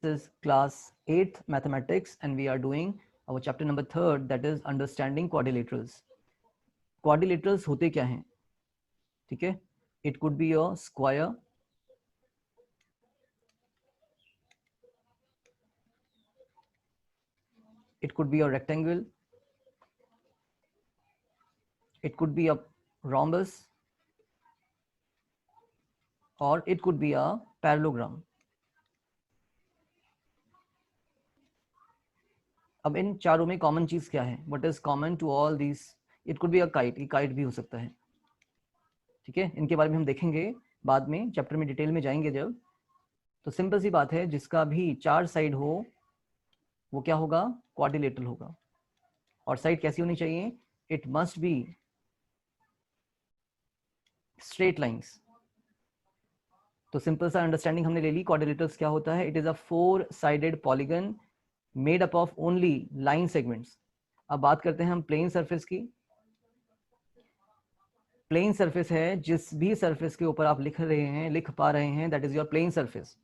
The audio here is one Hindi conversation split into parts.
is class 8th mathematics and we are doing our chapter number 3rd, that is understanding quadrilaterals. Quadrilaterals होते क्या हैं? ठीक है, it could be a square, it could be a rectangle, it could be a rhombus, or it could be a parallelogram. अब इन चारों में कॉमन चीज क्या है? What is common to all these? It could be a kite, ये काइट भी हो सकता है। ठीक है, इनके बारे में हम देखेंगे बाद में, चैप्टर में डिटेल में जाएंगे जब। तो सिंपल सी बात है, जिसका भी चार साइड हो वो क्या होगा? क्वाड्रिलेटरल होगा। और साइड कैसी होनी चाहिए? It must be straight lines. तो सिंपल सा अंडरस्टैंडिंग हमने ले ली। क्वाड्रिलेटरल्स क्या होता है? It is a 4 sided polygon made up of only line segments. अब बात करते हैं हम प्लेन सरफेस की। प्लेन सरफेस है जिस भी सरफेस के ऊपर आप लिख पा रहे हैं, that is your plane surface.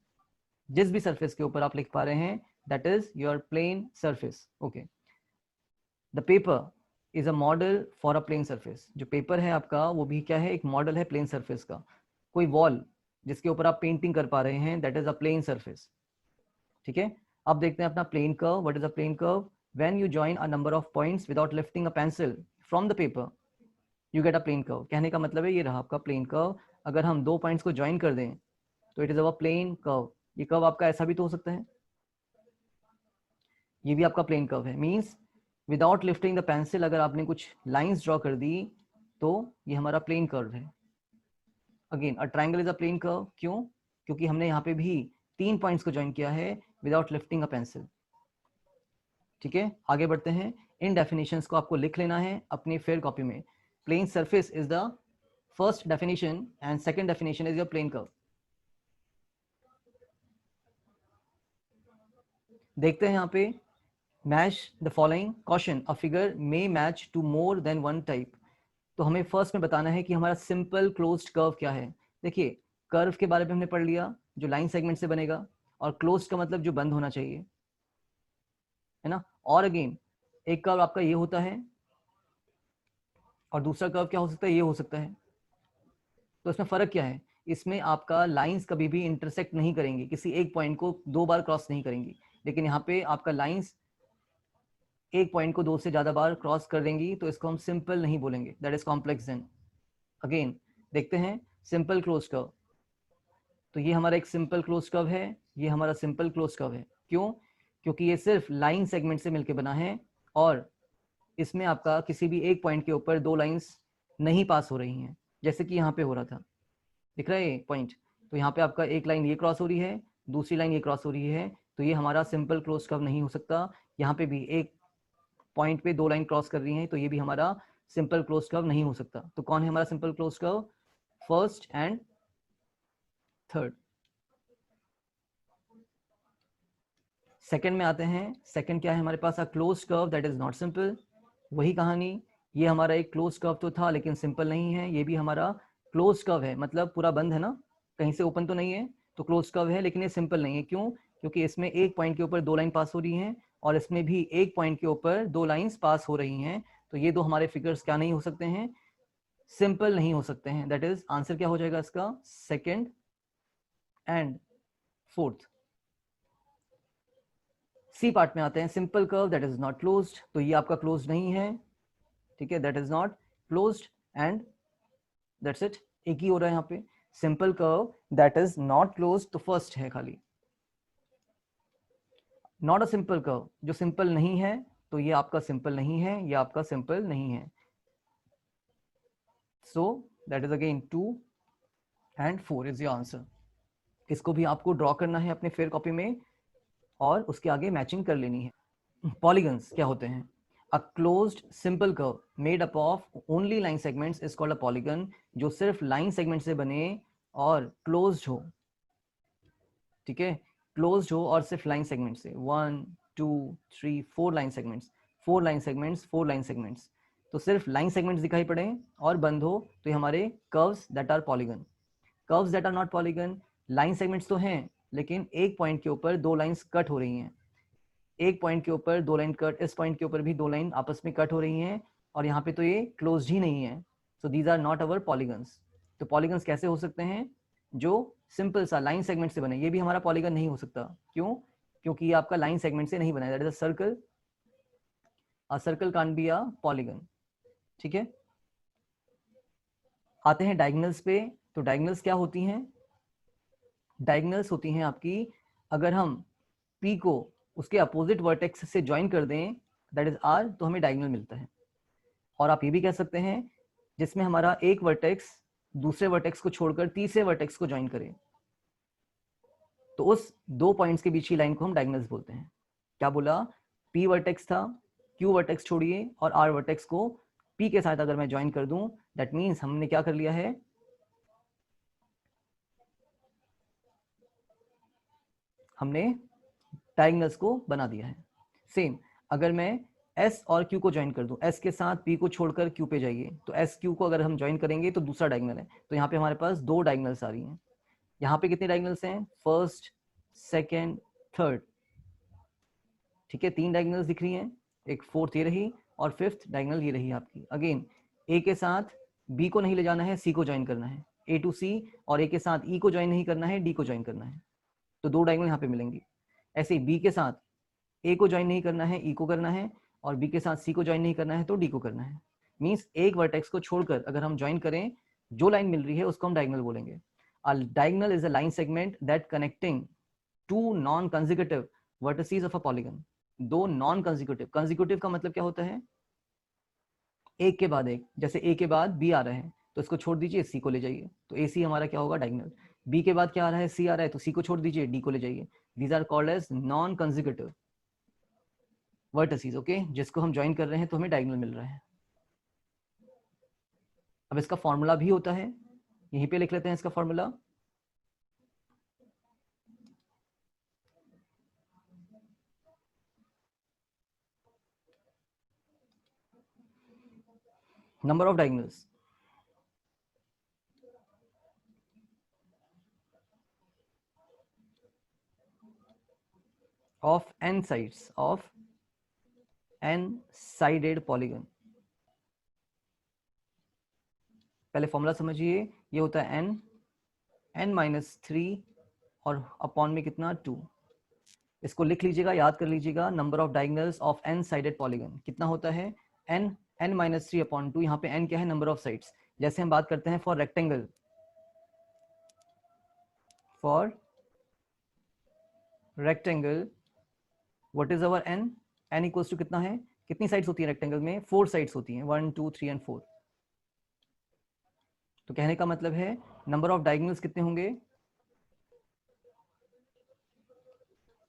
जिस भी सरफेस के ऊपर आप लिख पा रहे हैं, that is your plane surface. Okay, the paper is a model for a plane surface. जो पेपर है आपका वो भी क्या है? एक मॉडल है प्लेन सरफेस का। कोई वॉल जिसके ऊपर आप पेंटिंग कर पा रहे हैं, that is a plane surface. ठीक है, अब देखते हैं अपना plane curve. What is a plane curve? When you join a number of points without lifting a pencil from the paper, you get a plane curve. कहने का मतलब है ये रहा आपका प्लेन कर्व। अगर हम दो पॉइंट्स को ज्वाइन कर दें तो it is a plane curve. ये कर्व आपका ऐसा भी तो हो सकता है, ये भी आपका प्लेन कर्व है। Means without lifting the pencil अगर आपने कुछ लाइंस ड्रॉ कर दी तो ये हमारा प्लेन कर्व है। Again a triangle is a plane curve. क्यों? क्योंकि हमने यहाँ पे भी 3 पॉइंट्स को ज्वाइन किया है विदाउट लिफ्टिंग अ पेंसिल। ठीक है, आगे बढ़ते हैं। इन डेफिनेशंस को आपको लिख लेना है अपनी फेयर कॉपी में। Plane surface is the first definition and second definition is your plane curve. देखते हैं यहाँ पे, match the following caution, a figure may match to more than one type. तो हमें फर्स्ट में बताना है कि हमारा सिंपल क्लोज्ड कर्व क्या है। देखिए, कर्व के बारे में हमने पढ़ लिया, जो लाइन सेगमेंट से बनेगा, और क्लोज्ड का मतलब जो बंद होना चाहिए, है ना। और अगेन एक कर्व आपका ये होता है और दूसरा कर्व क्या हो सकता है? ये हो सकता है। तो इसमें फर्क क्या है? इसमें आपका लाइंस कभी भी इंटरसेक्ट नहीं करेंगी, किसी एक पॉइंट को दो बार क्रॉस नहीं करेंगी। लेकिन यहाँ पे आपका लाइंस एक पॉइंट को दो से ज्यादा बार क्रॉस कर देंगी, तो इसको हम सिंपल नहीं बोलेंगे, that is complex then. Again देखते हैं सिंपल क्लोज कर्व। तो ये हमारा एक सिंपल क्लोज कर्व है, ये हमारा सिंपल क्लोज कर्व है। क्यों? क्योंकि ये सिर्फ लाइन सेगमेंट से मिलकर बना है और इसमें आपका किसी भी एक पॉइंट के ऊपर दो लाइंस नहीं पास हो रही हैं, जैसे कि यहाँ पे हो रहा था। दिख रहा है ये पॉइंट? तो यहाँ पे आपका एक लाइन ये क्रॉस हो रही है, दूसरी लाइन ये क्रॉस हो रही है, तो ये हमारा सिंपल क्लोज कर्व नहीं हो सकता। यहाँ पे भी एक पॉइंट पे दो लाइन क्रॉस कर रही हैं, तो ये भी हमारा सिंपल क्लोज कर्व नहीं हो सकता। तो कौन है हमारा simple close curve? First and third. Second में आते हैं। सेकंड क्या है हमारे पास? A close curve that is not simple. वही कहानी, ये हमारा एक क्लोज कर्व तो था लेकिन सिंपल नहीं है। ये भी हमारा क्लोज कर्व है, मतलब पूरा बंद है ना, कहीं से ओपन तो नहीं है, तो क्लोज कर्व है, लेकिन ये सिंपल नहीं है। क्यों? क्योंकि इसमें एक पॉइंट के ऊपर दो लाइन पास हो रही हैं और इसमें भी एक पॉइंट के ऊपर दो लाइंस पास हो रही हैं। तो ये दो हमारे फिगर्स क्या नहीं हो सकते हैं? सिंपल नहीं हो सकते हैं। दैट इज आंसर क्या हो जाएगा इसका? Second and fourth. C part में आते हैं। Simple curve that is not closed, तो ये आपका क्लोज नहीं है। ठीक है, that is not closed and that's it. एक ही हो रहा है यहाँ पे। Simple curve that is not closed, तो फर्स्ट है खाली। नॉट अ सिंपल कर्व, जो सिंपल नहीं है, तो ये आपका सिंपल नहीं है, ये आपका सिंपल नहीं है। So that is again 2 and 4 is your answer. इसको भी आपको ड्रॉ करना है अपने फेयर कॉपी में और उसके आगे मैचिंग कर लेनी है। पॉलीगन्स क्या होते हैं? A closed simple curve made up of only line segments is called a polygon. जो सिर्फ लाइन सेगमेंट से बने और क्लोज्ड हो, ठीक है, क्लोज्ड हो और सिर्फ लाइन सेगमेंट से, 1 2 3 4 line segments, 4 line segments, 4 line segments, तो सिर्फ लाइन सेगमेंट्स दिखाई पड़े और बंद हो, तो ये हमारे curves that are polygon. Curves that are not polygon, line segments तो हैं लेकिन एक पॉइंट के ऊपर दो लाइंस कट हो रही हैं, एक पॉइंट के ऊपर दो लाइन कट, इस पॉइंट के ऊपर भी दो लाइन आपस में कट हो रही हैं, और यहाँ पे तो ये क्लोज्ड ही नहीं है, so these are not our polygons. तो पॉलीगन्स कैसे हो सकते हैं? जो सिंपल सा लाइन सेगमेंट से बने। ये भी हमारा पॉलीगन नहीं हो सकता, क्यों? क्योंकि ये आपका लाइन सेगमेंट से नहीं बना है, that is a circle, a circle can't be a polygon. ठीक है, आते हैं डायगोनल्स पे। तो डायगोनल्स क्या होती हैं? डायगोनल्स होती हैं आपकी, अगर हम P को उसके अपोजिट वर्टेक्स से ज्वाइन कर दें, दैट इज R, तो हमें डायगोनल मिलता है। और आप ये भी कह सकते हैं जिसमें हमारा एक वर्टेक्स दूसरे वर्टेक्स को छोड़कर तीसरे वर्टेक्स को ज्वाइन करे, तो उस दो पॉइंट्स के बीच की लाइन को हम डायगोनल्स बोलते हैं। क्या बोला? P वर्टेक्स था, Q वर्टेक्स छोड़िए, और R वर्टेक्स को P के साथ अगर मैं ज्वाइन कर दूं, दैट मीन्स हमने क्या कर लिया है? हमने डायगोनल्स को बना दिया है। सेम अगर मैं S और Q को ज्वाइन कर दूं, S के साथ P को छोड़कर Q पे जाइए, तो S Q को अगर हम ज्वाइन करेंगे तो दूसरा डायगोनल है। तो यहाँ पे हमारे पास दो डायगोनल्स आ रही हैं। यहाँ पे कितने डायगोनल्स हैं? First, second, third. ठीक है, तीन डायगोनल्स दिख रही हैं, एक फोर्थ ये रही, और फिफ्थ डायगोनल ये रही आपकी। अगेन A के साथ B को नहीं ले जाना है, C को ज्वाइन करना है, A to C, और A के साथ E को ज्वाइन नहीं करना है, D को ज्वाइन करना है, तो दो डायगोनल यहाँ पे मिलेंगी। ऐसे ही B के साथ A को ज्वाइन नहीं करना है, E को करना है, और B के साथ C को ज्वाइन नहीं करना है, तो D को करना है। मीन्स एक वर्टेक्स को छोड़कर अगर हम ज्वाइन करें, जो लाइन मिल रही है उसको हम डायगोनल बोलेंगे। A diagonal is a line segment that connecting two non-consecutive vertices of a polygon. दो नॉन कंजिक्यूटिव, कंजिक्यूटिव का मतलब क्या होता है? एक के बाद एक, जैसे A के बाद B आ रहा है तो इसको छोड़ दीजिए, C को ले जाइए, तो AC हमारा क्या होगा? डायगोनल। B के बाद क्या आ रहा है? C आ रहा है, तो C को छोड़ दीजिए, D को ले जाइए। These are called as non consecutive vertices, okay, जिसको हम ज्वाइन कर रहे हैं तो हमें डायगोनल मिल रहा है। अब इसका फॉर्मूला भी होता है, यहीं पे लिख लेते हैं इसका formula. Number of diagonals of n sides of n sided polygon. पहले फॉर्मूला समझिए, ये होता है n-3 और अपॉन में कितना? 2। इसको लिख लीजिएगा, याद कर लीजिएगा। Number of diagonals of n sided polygon कितना होता है? n-3 upon 2। यहाँ पे n क्या है? Number of sides. जैसे हम बात करते हैं for rectangle, for rectangle what is our n? n equals to कितना है? कितनी साइड्स होती है रेक्टेंगल में? 4 साइड्स होती हैं, 1 2 3 एंड 4। तो कहने का मतलब है नंबर ऑफ डायगोनल्स कितने होंगे?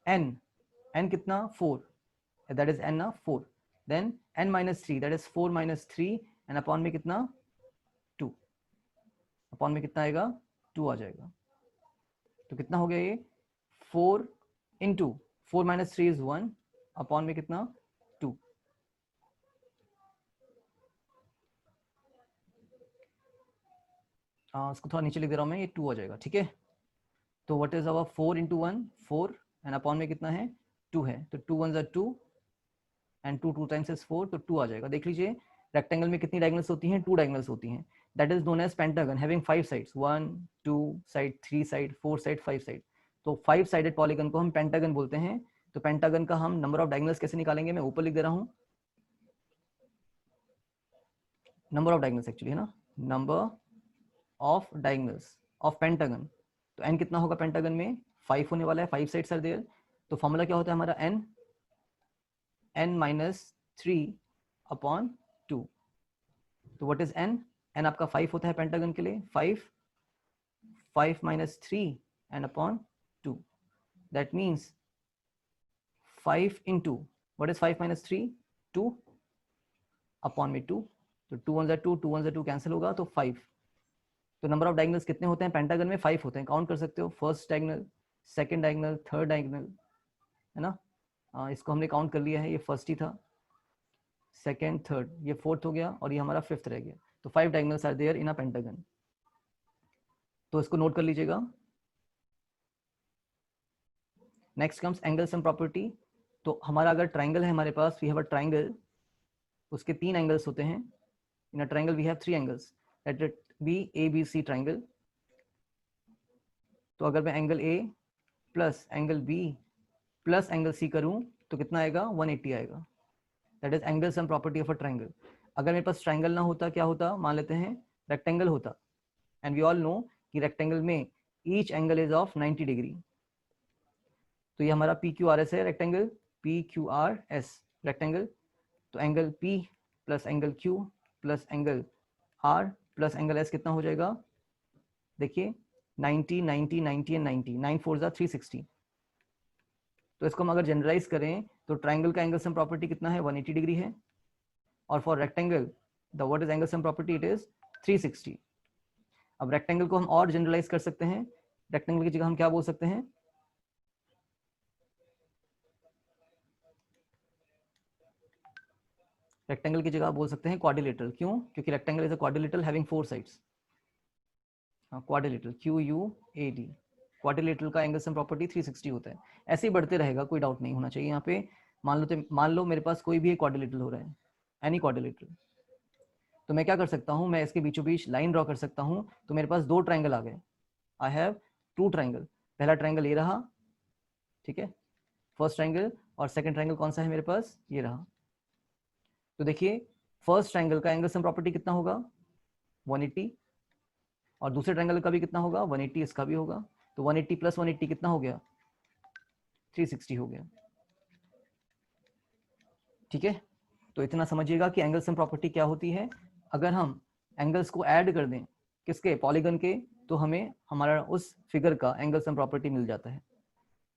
n कितना? 4, that is n ना 4, then n minus 3, that is 4 minus 3, and upon में कितना? 2। अपॉन में कितना आएगा? 2 आ जाएगा। तो कितना हो गया ये? 4 इंटू 4 minus 3 is 1, अपॉन में कितना? 2। इसको थोड़ा नीचे लिख दे रहा हूँ मैं, ये 2 आ जाएगा। ठीक है, तो what is our 4 into 1? 4, and upon में कितना है? 2 है, तो 2 1 2 एंड 2 2 टाइम्स इज 4, तो 2 आ जाएगा। देख लीजिए रेक्टेंगल में कितनी डायगोनल्स होती हैं? 2 डायगोनल्स होती हैं। That is known as pentagon having 5 sides, 1 2 side, 3 side, 4 side, 5 side. तो 5 साइडेड पॉलीगन को हम पेंटागन बोलते हैं। तो पेंटागन का हम नंबर ऑफ डायगोनल्स कैसे निकालेंगे? मैं ऊपर लिख दे रहा हूँ, नंबर ऑफ डायगोनल्स एक्चुअली है ना, number of diagonals of pentagon. तो n कितना होगा पेंटागन में? 5 होने वाला है, 5 साइड्स आर देयर। तो फॉर्मूला क्या होता है हमारा? n minus 3 upon 2। तो व्हाट इज n? n आपका 5 होता है पेंटागन के लिए, 5 minus 3 and upon 2, that means 5 into what is 5 minus 3? 2 upon में 2, तो 2 1 2, 2 1 2 कैंसिल होगा, तो 5। तो नंबर ऑफ डायगोनल्स कितने होते हैं पेंटागन में? 5 होते हैं, काउंट कर सकते हो। First diagonal, second diagonal, third diagonal, है ना। इसको हमने काउंट कर लिया है, ये फर्स्ट ही था, सेकंड, थर्ड, ये फोर्थ हो गया, और ये हमारा फिफ्थ रह गया। तो 5 diagonals are there in a pentagon. तो इसको नोट कर लीजिएगा। Next comes angle sum property. तो हमारा अगर ट्राइंगल है हमारे पास, वी हैव अ ट्राइंगल, उसके 3 एंगल्स होते हैं। In a triangle we have 3 angles, let it be A B C triangle. तो अगर मैं angle A plus angle B plus angle C करूं तो कितना आएगा, 180 आएगा। That is angle sum property of a triangle. अगर मेरे पास ट्राइंगल ना होता, क्या होता, मान लेते हैं रेक्टेंगल होता, एंड वी ऑल नो कि रेक्टेंगल में each angle is of 90 degree. तो ये हमारा पी क्यू आर एस है rectangle, P Q R S rectangle. तो angle P plus angle Q plus angle R plus angle S कितना हो जाएगा, देखिए 90 90 90 एंड 90, 9 4 जा 360। तो इसको हम अगर जनरलाइज करें तो ट्राइंगल का एंगल सम प्रॉपर्टी कितना है, 180 डिग्री है, और for rectangle the what is angle sum property, it is 360। अब रेक्टेंगल को हम और जनरलाइज कर सकते हैं, रेक्टेंगल की जगह हम क्या बोल सकते हैं, रेक्टेंगल की जगह बोल सकते हैं क्वाड्रिलेटरल। क्यों, क्योंकि rectangle is a quadrilateral having 4 sides. Quadrilateral Q U A D, quadrilateral का एंगल सम प्रॉपर्टी 360 होता है। ऐसे ही बढ़ते रहेगा, कोई डाउट नहीं होना चाहिए यहाँ पे। मान लो मेरे पास कोई भी एक क्वाड्रिलेटरल हो रहा है, एनी क्वाड्रिलेटरल, तो मैं क्या कर सकता हूँ, मैं इसके बीचों बीच लाइन ड्रॉ कर सकता हूँ। तो मेरे पास 2 ट्राइंगल आ गए, आई हैव 2 ट्राइंगल। पहला ट्राइंगल ये रहा, ठीक है, फर्स्ट ट्राइंगल, और सेकंड ट्राइंगल कौन सा है मेरे पास, ये रहा। तो देखिए फर्स्ट ट्राइंगल का एंगल सम प्रॉपर्टी कितना होगा, 180, और दूसरे ट्राइंगल का भी कितना होगा, 180, इसका भी होगा। तो 180 प्लस 180 कितना हो गया, 360 हो गया। ठीक है, तो इतना समझिएगा कि एंगल सम प्रॉपर्टी क्या होती है। अगर हम एंगल्स को ऐड कर दें किसके, पॉलीगन के, तो हमें हमारा उस फिगर का एंगल सम प्रॉपर्टी मिल जाता है।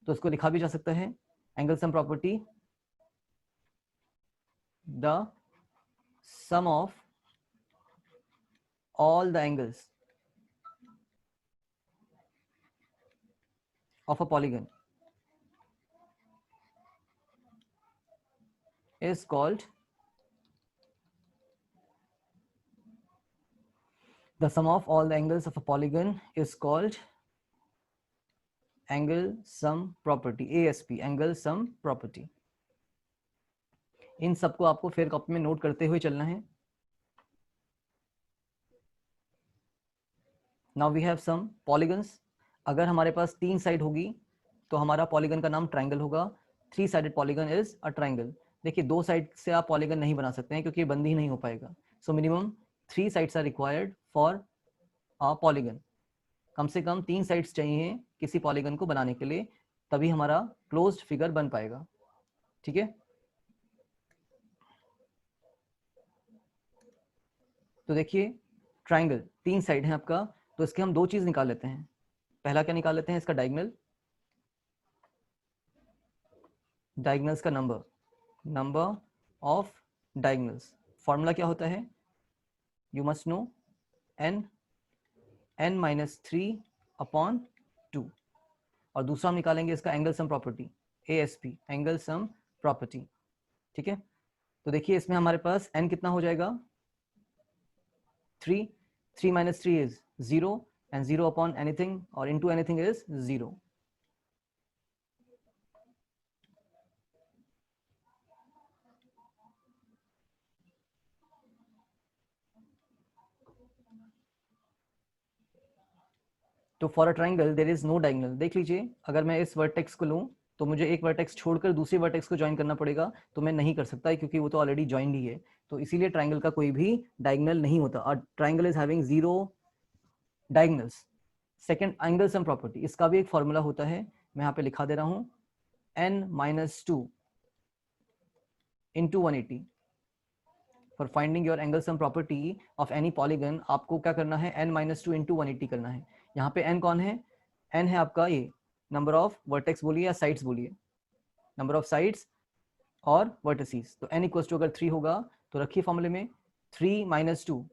तो इसको लिखा भी जा सकता है, angle sum property the sum of all the angles of a polygon is called the sum of all the angles of a polygon is called angle sum property, ASP, angle sum property। इन सबको आपको फिर कॉपी में नोट करते हुए चलना है। Now we have some polygons. अगर हमारे पास 3 साइड होगी तो हमारा पॉलीगन का नाम ट्राइंगल होगा। 3 sided polygon is a triangle. देखिए 2 साइड से आप पॉलीगन नहीं बना सकते हैं क्योंकि ये बंद ही नहीं हो पाएगा। So minimum 3 sides are required for a polygon. कम से कम 3 साइड्स चाहिए किसी पॉलीगन को बनाने के लिए, तभी हमारा क्लोज्ड फिगर बन पाएगा। ठीक है, तो देखिए ट्राइंगल 3 साइड है आपका, तो इसके हम 2 चीज निकाल लेते हैं। पहला क्या निकाल लेते हैं, इसका डायगोनल, डायगोनल्स का नंबर ऑफ डायगोनल्स। फॉर्मूला क्या होता है, you must know, n minus 3 upon 2। और दूसरा हम निकालेंगे इसका angle sum property, ASP, angle sum property. ठीक है, तो देखिए इसमें हमारे पास n कितना हो जाएगा, 3, 3 minus 3 is 0, and 0 upon anything और इनटू एनीथिंग इज 0। तो for a triangle there is no diagonal. देख लीजिए अगर मैं इस वर्टेक्स को लूं तो मुझे एक वर्टेक्स छोड़कर दूसरी वर्टेक्स को ज्वाइन करना पड़ेगा, तो मैं नहीं कर सकता क्योंकि वो तो ऑलरेडी ज्वाइंड ही है। तो इसीलिए ट्राइंगल का कोई भी डायगोनल नहीं होता, और triangle is having 0 diagonals. Second angle sum property, इसका भी एक फॉर्मूला होता है, मैं यहाँ पे लिखा दे रहा हूँ, n minus 2 into 180। For finding your angle sum property of any polygon आपको क्या करना है, n माइनस 2 इंटू 180 करना है। यहाँ पे n कौन है, n है आपका ये नंबर ऑफ वर्टेक्स बोलिए या साइड्स बोलिए, नंबर ऑफ साइड्स और वर्टिसेस। तो n इक्वल्स टू अगर 3 होगा तो रखिए फॉर्मूले में 3 minus 2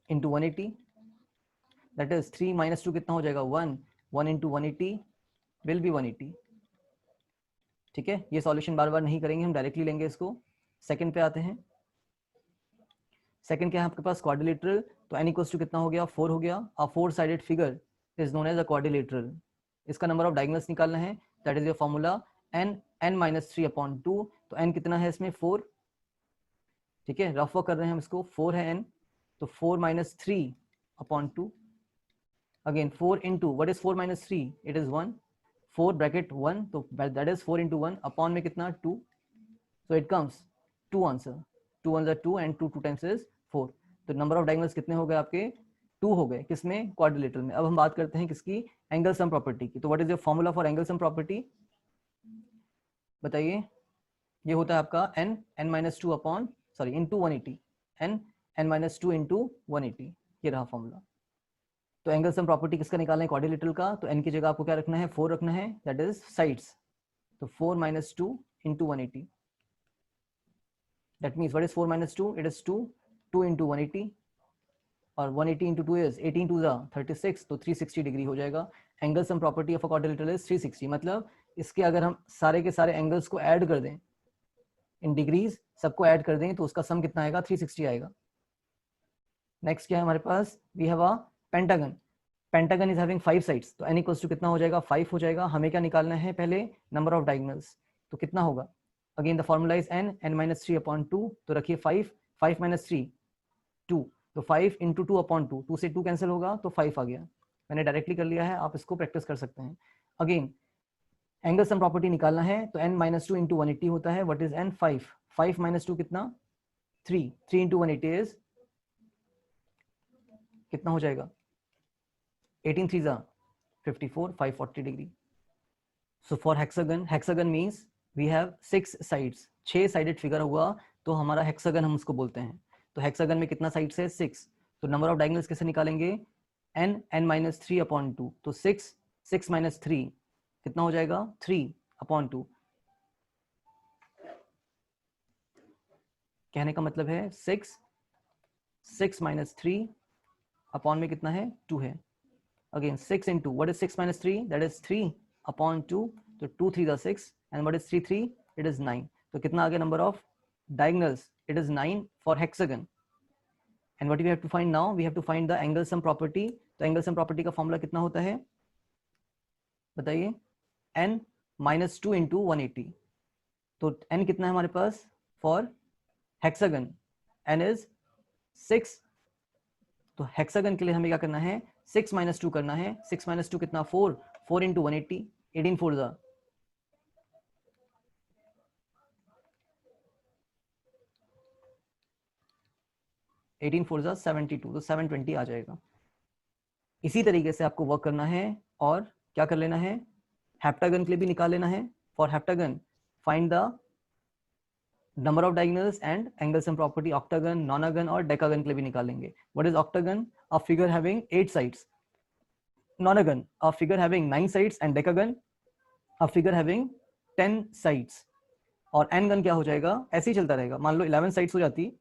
into 180, that is 3 minus 2 कितना हो जाएगा, 1, 1 इंटू 180 विल बी 180। ठीक है, ये सॉल्यूशन बार बार नहीं करेंगे, हम डायरेक्टली लेंगे इसको। सेकंड पे आते हैं, सेकंड क्या है आपके पास, क्वाड्रिलेटरल। तो n इक्वल्स टू कितना हो गया, 4 हो गया। A 4 sided figure is known as a quadrilateral. इसका नंबर ऑफ डायगोनल्स निकालना है, that is your formula n-3/2। तो n कितना है इसमें 4, ठीक है, रफ वर्क कर रहे हैं हम इसको, 4 है n, तो 4 - 3/2, again 4 into what is 4 - 3, it is 1, 4 bracket 1, तो that is 4 into 1 अपॉन में कितना 2, so it comes 2 answer, 2 ones are 2 and 2 times is 4। तो नंबर ऑफ डायगोनल्स कितने हो गए आपके 2 हो गए, किसमें क्वाड्रिलेटरल में। अब हम बात करते हैं किसकी, एंगल सम प्रॉपर्टी की। तो what is your formula for angle sum property, बताइए। ये होता है आपका n-2 upon sorry into 180, n-2 into 180, ये रहा फॉर्मूला। तो एंगल सम प्रॉपर्टी किसका निकालना है, क्वाड्रिलेटरल का। तो n की जगह आपको क्या रखना है, 4 रखना है, दैट इज साइड्स। तो 4 - 2 into 180, that means what is 4 - 2, it is 2, 2 into 180, और 180 इंटू 2 इज 18 2 36, तो 360 डिग्री हो जाएगा। Angle sum property of a quadrilateral is 360, मतलब इसके अगर हम सारे के सारे एंगल्स को ऐड कर दें इन डिग्रीज, सबको ऐड कर दें, तो उसका सम कितना आएगा, 360 आएगा। नेक्स्ट क्या है हमारे पास, we have a pentagon. Pentagon is having 5 sides, तो n इक्वल्स टू कितना हो जाएगा, 5 हो जाएगा। हमें क्या निकालना है, पहले नंबर ऑफ डायगोनल्स, तो कितना होगा, again the formula is n-3/2, तो रखिए 5, 5 - 3 2, तो 5 इंटू 2/2, 2 से 2 कैंसिल होगा, तो 5 आ गया। मैंने डायरेक्टली कर लिया है, आप इसको प्रैक्टिस कर सकते हैं। अगेन एंगल सम प्रॉपर्टी निकालना है, तो n-2 इंटू 180 होता है, व्हाट इज n, 5, 5 - 2 कितना 3, 3 इंटू 180 इज कितना हो जाएगा, 18 3 54, 540 degree. So for hexagon, hexagon means we have 6 sides, 6 sided figure हुआ तो हमारा हेक्सागन हम उसको बोलते हैं। तो हेक्सागन में कितना साइड्स है, 6। तो नंबर ऑफ डायगोनल्स कैसे निकालेंगे, n-3/2, तो 6 - 3 कितना हो जाएगा, 3/2। कहने का मतलब है 6 - 3 अपॉन में कितना है, 2 है। Again 6 into what is 6 - 3, that is 3/2, तो 2 3 6, and what is 3 3, it is 9। तो कितना आ गया number of diagonals, it is 9 for hexagon. And what we have to find now, we have to find the angle sum property. तो एंगल सम प्रॉपर्टी का फॉर्मूला कितना होता है, बताइए, n-2 इंटू 180। तो n कितना है हमारे पास फॉर हेक्सागन, n इज 6। तो हेक्सागन के लिए हमें क्या करना है, 6 - 2 करना है, 6 - 2 कितना 4, 4 इंटू 180, 18 4 18 4 72, तो 720 आ जाएगा। इसी तरीके से आपको वर्क करना है, और क्या कर लेना है, हेप्टागन के लिए भी निकाल लेना है। For heptagon find the number of diagonals and angle sum property, octagon, nonagon और डेकागन के लिए भी निकालेंगे। What is octagon, a figure having 8 sides, nonagon a figure having 9 sides, and decagon a figure having 10 sides. और एन गन क्या हो जाएगा, ऐसे ही चलता रहेगा। मान लो 11 साइड्स हो जाती,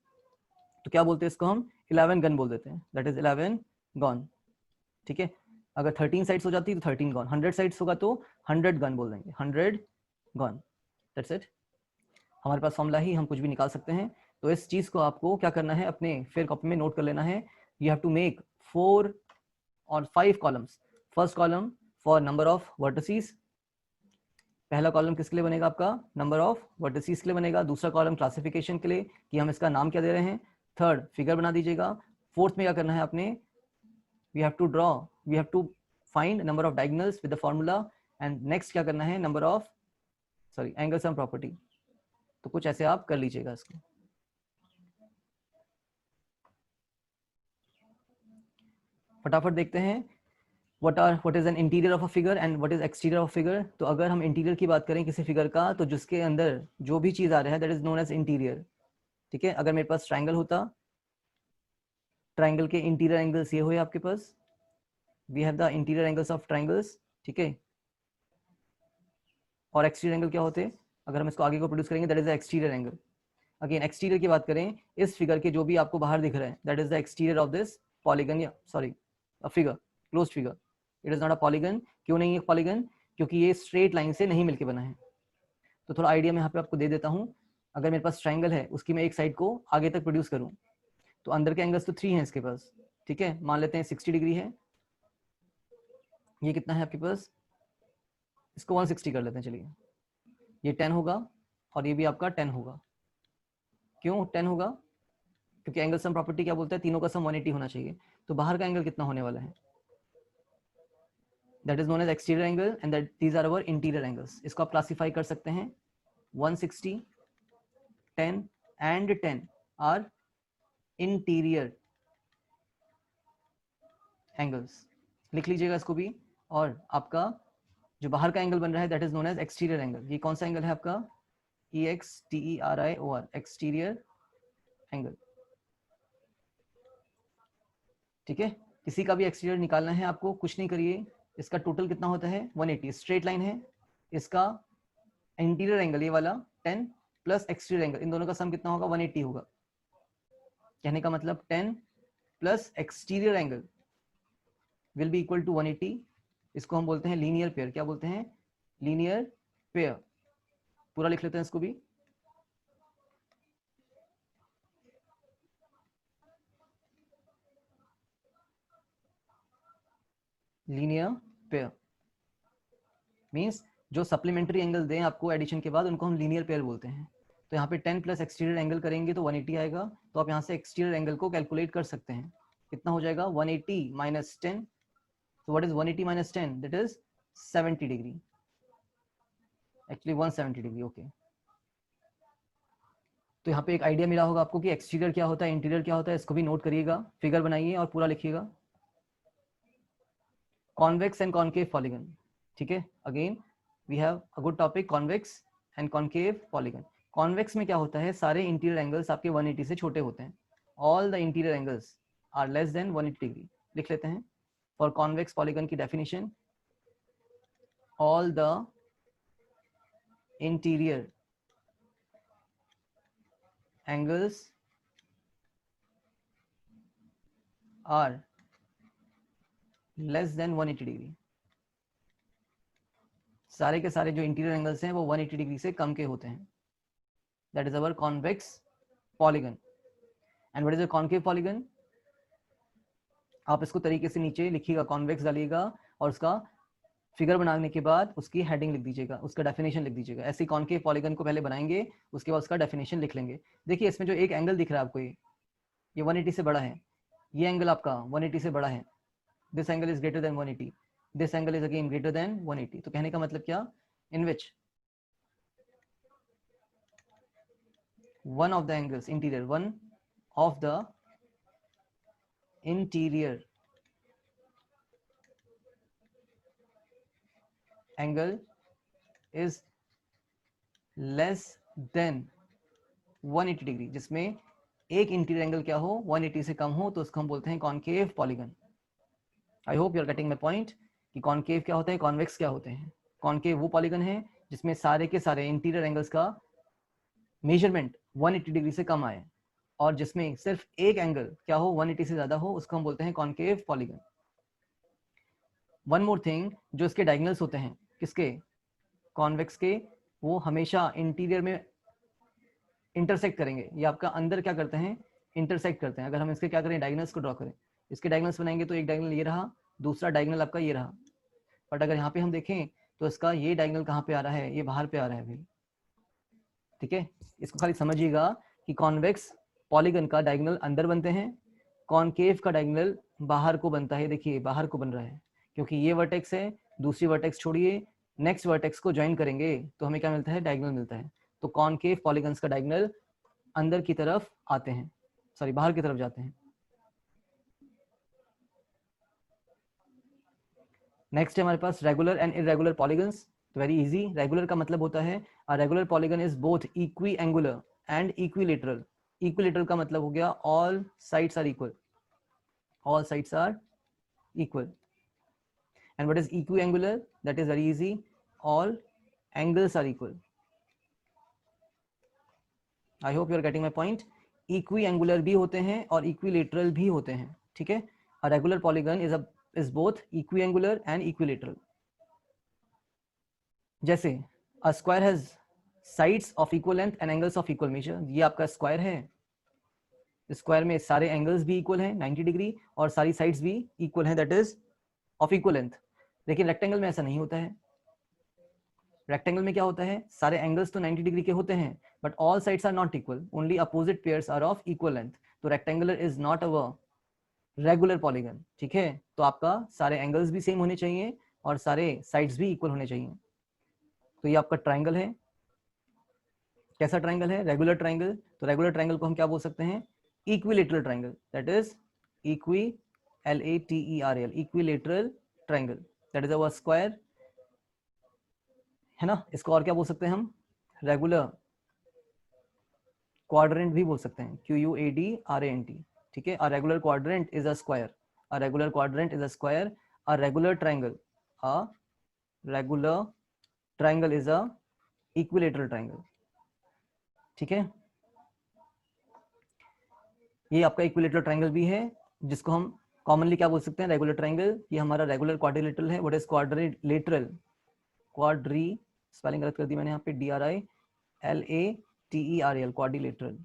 तो क्या बोलते हैं इसको हम, 11 गन बोल देते हैं, दैट इज 11 गन, ठीक है। अगर 13 साइड्स हो जाती तो 13 गन, 100 साइड्स होगा तो 100 गन बोल देंगे, 100 गन, दैट्स इट। हमारे पास फॉर्मूला ही, हम कुछ भी निकाल सकते हैं। तो इस चीज को आपको क्या करना है, अपने फिर कॉपी में नोट कर लेना है। यू हैव टू मेक 4 और 5 columns. First column for number of vertices, पहला कॉलम किसके लिए बनेगा आपका, नंबर ऑफ वर्टिसेस के लिए बनेगा। दूसरा कॉलम क्लासिफिकेशन के लिए, कि हम इसका नाम क्या दे रहे हैं। थर्ड फिगर बना दीजिएगा। फोर्थ में क्या करना है आपने, we have to draw, we have to find number of diagonals with the formula, and next क्या करना है, number of sorry angle sum property. तो कुछ ऐसे आप कर लीजिएगा इसको। फटाफट देखते हैं, what is an interior of a figure and what is exterior of a figure। तो अगर हम इंटीरियर की बात करें किसी फिगर का, तो जिसके अंदर जो भी चीज आ रहा है that is known as interior, ठीक है। अगर मेरे पास ट्राइंगल होता, ट्राइंगल के इंटीरियर एंगल्स ये हुए आपके पास, we have the interior angles of triangles, ठीक है। और एक्सटीरियर एंगल क्या होते हैं, अगर हम इसको आगे को प्रोड्यूस करेंगे that is the exterior angle. Again exterior की बात करें, इस फिगर के जो भी आपको बाहर दिख रहा है that is the exterior of this polygon, या sorry a figure, closed figure. It is not a polygon. क्यों नहीं है पॉलीगन, क्योंकि ये स्ट्रेट लाइन से नहीं मिलके बना है। तो थोड़ा आइडिया मैं यहाँ पे आपको दे देता हूँ। अगर मेरे पास ट्राइंगल है, उसकी मैं एक साइड को आगे तक प्रोड्यूस करूँ, तो अंदर के एंगल्स तो 3 हैं इसके पास, ठीक है। मान लेते हैं 60 डिग्री है, ये कितना है आपके पास इसको 160 कर लेते हैं, चलिए ये 10 होगा और ये भी आपका 10 होगा। क्यों 10 होगा? क्योंकि एंगल सम प्रॉपर्टी क्या बोलता है, तीनों का सम 180 होना चाहिए। तो बाहर का एंगल कितना होने वाला है? That is known as exterior angle and that these are our interior angles. इसको आप क्लासिफाई कर सकते हैं 160, 10 एंड 10 आर इंटीरियर एंगल्स। लिख लीजिएगा इसको भी। और आपका जो बाहर का एंगल बन रहा है that is known as exterior angle. ये कौन सा एंगल है आपका? EXTERIOR, exterior angle. ठीक है, किसी का भी एक्सटीरियर निकालना है आपको, कुछ नहीं करिए, इसका टोटल कितना होता है 180। स्ट्रेट लाइन है, इसका इंटीरियर एंगल ये वाला 10 प्लस एक्सटीरियर एंगल, इन दोनों का सम कितना होगा 180 होगा। कहने का मतलब 10 plus exterior angle will be equal to 180। इसको हम बोलते हैं लीनियर पेयर। क्या बोलते हैं? Linear pair. पूरा लिख लेते हैं इसको भी। लीनियर पेयर मींस जो सप्लीमेंट्री एंगल दें आपको एडिशन के बाद उनको हम लीनियर पेयर बोलते हैं। तो यहाँ पे 10 प्लस एक्सटीरियर एंगल करेंगे तो 180 आएगा। तो आप यहाँ से एक्सटीरियर एंगल को कैलकुलेट कर सकते हैं। कितना हो जाएगा 180 minus 10। So what is 180 minus 10? That is 70 degree. Actually 170 degree. Okay. तो यहाँ पे एक आइडिया मिला होगा आपको कि एक्सटीरियर क्या होता है, इंटीरियर क्या होता है। इसको भी नोट करिएगा, फिगर बनाइए और पूरा लिखिएगा। Convex and concave polygon. ठीक है, again we have a good topic, convex and concave polygon. Convex में क्या होता है, सारे इंटीरियर एंगल्स आपके 180 से छोटे होते हैं। All the interior angles are less than 180 degree. लिख लेते हैं फॉर कॉन्वेक्स पॉलीगन की definition, all the interior angles are less than 180 degree. सारे के सारे जो इंटीरियर एंगल्स हैं वो 180 डिग्री से कम के होते हैं। That is our convex polygon. And what is a concave polygon? आप इसको तरीके से नीचे लिखिएगा, कॉन्वेक्स डालिएगा और उसका फिगर बनाने के बाद उसकी हेडिंग लिख दीजिएगा, उसका डेफिनेशन लिख दीजिएगा। ऐसे कॉन्केव पॉलीगन को पहले बनाएंगे, उसके बाद उसका डेफिनेशन लिख लेंगे। देखिए इसमें जो एक एंगल दिख रहा है आपको, ये 180 से बड़ा है, ये एंगल आपका 180 से बड़ा है। This angle is greater than 180, this angle is again greater than 180। तो कहने का मतलब क्या, इन विच one of the angles interior, one of the interior angle is less than 180 degree, जिसमें एक इंटीरियर एंगल क्या हो 180 से कम हो, तो उसको हम बोलते हैं concave polygon. I hope you are getting my point कि कॉन्केव क्या होता है, कॉन्वेक्स क्या होते हैं। कॉन्केव वो पॉलीगन है जिसमें सारे के सारे इंटीरियर एंगल्स का मेजरमेंट 180 डिग्री से कम आए, और जिसमें सिर्फ एक एंगल क्या हो 180 से ज्यादा हो, उसको हम बोलते हैं concave polygon. One more thing, जो इसके डायगोनल्स होते हैं किसके, कॉन्वेक्स के, वो हमेशा इंटीरियर में इंटरसेक्ट करेंगे। ये आपका अंदर क्या करते हैं, इंटरसेक्ट करते हैं। अगर हम इसके क्या करें, डायगोनल्स को ड्रॉ करें, इसके डायगोनल्स बनाएंगे तो एक डायगोनल ये रहा, दूसरा डायगोनल आपका ये रहा। बट अगर यहाँ पे हम देखें तो इसका ये डायगोनल कहाँ पे आ रहा है, ये बाहर पे आ रहा है भाई। ठीक है, इसको खाली समझिएगा कि कॉन्वेक्स पॉलीगन का डायगोनल अंदर बनते हैं, कॉनकेव का डायगोनल बाहर को बनता है। देखिए बाहर को बन रहा है क्योंकि ये वर्टेक्स है, दूसरी वर्टेक्स छोड़िए, नेक्स्ट वर्टेक्स को ज्वाइन करेंगे तो हमें क्या मिलता है, डायगोनल मिलता है। तो कॉनकेव पॉलीगन्स का डायगोनल अंदर की तरफ आते हैं, सॉरी बाहर की तरफ जाते हैं। नेक्स्ट है हमारे पास रेगुलर एंड इरेगुलर पॉलीगन्स। तो वेरी इजी, रेगुलर का मतलब होता है a regular polygon is both equiangular and equilateral. Equilateral का मतलब हो गया all sides are equal, all sides are equal. And what is equiangular? That is very easy, all angles are equal. I hope you are getting my point. Equiangular भी होते हैं और equilateral भी होते हैं। ठीक है, a regular polygon is both equiangular and equilateral. जैसे a square has sides of equal length and angles of equal measure। ये आपका स्क्वायर है, स्क्वायर में सारे एंगल्स भी इक्वल हैं 90 डिग्री और सारी साइड्स भी इक्वल हैं, that is of equal length. लेकिन रेक्टेंगल में ऐसा नहीं होता है। रेक्टेंगल में क्या होता है, सारे एंगल्स तो 90 डिग्री के होते हैं, but all sides are not equal, only opposite pairs are of equal length, तो rectangular is not a regular polygon, ठीक है। तो आपका सारे एंगल्स भी सेम होने चाहिए और सारे साइड्स भी इक्वल होने चाहिए। तो ये आपका ट्राइंगल है। कैसा ट्राइंगल है, रेगुलर ट्राइंगल। तो रेगुलर ट्राइंगल को हम क्या बोल सकते हैं, equilateral triangle, that is equilateral, equilateral triangle, that is our square, है ना। इसको और क्या बोल सकते हैं हम, रेगुलर क्वाड्रेंट भी बोल सकते हैं, QUADRANT, ठीक है। A regular quadrant is a square, a regular quadrant is a square, a regular triangle, a regular triangle is a equilateral triangle, ठीक है। ये आपका इक्विलेटरल ट्राइंगल भी है, जिसको हम कॉमनली क्या बोल सकते हैं, रेगुलर ट्राइंगल। ये हमारा रेगुलर क्वाड्रिलेटरल है। What is quadrilateral, quadri, spelling गलत कर दी मैंने यहाँ पे, DRILATERAL, क्वाड्रिलेटरल।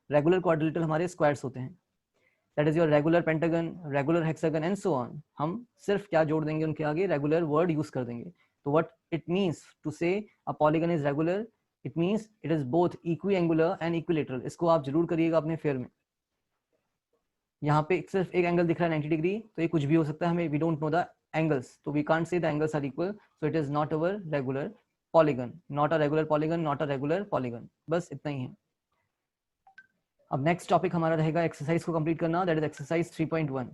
रेगुलर क्वाड्रिलेटरल हमारे स्क्वायर्स होते हैं, that is your regular pentagon, regular hexagon and so on. हम सिर्फ क्या जोड़ देंगे उनके आगे, रेगुलर वर्ड यूज कर देंगे। तो what it means to say a polygon is regular, it means it is both equiangular and equilateral. इसको आप जरूर करिएगा अपने फेयर में। यहाँ पे सिर्फ एक एंगल दिख रहा है 90 डिग्री, तो ये कुछ भी हो सकता है, हमें we don't know the angles, तो we can't say the angles are equal, so it is not our regular polygon, not a regular polygon, not a regular polygon. बस इतना ही है। अब नेक्स्ट टॉपिक हमारा रहेगा एक्सरसाइज को कंप्लीट करना, दैट इज एक्सरसाइज 3.1।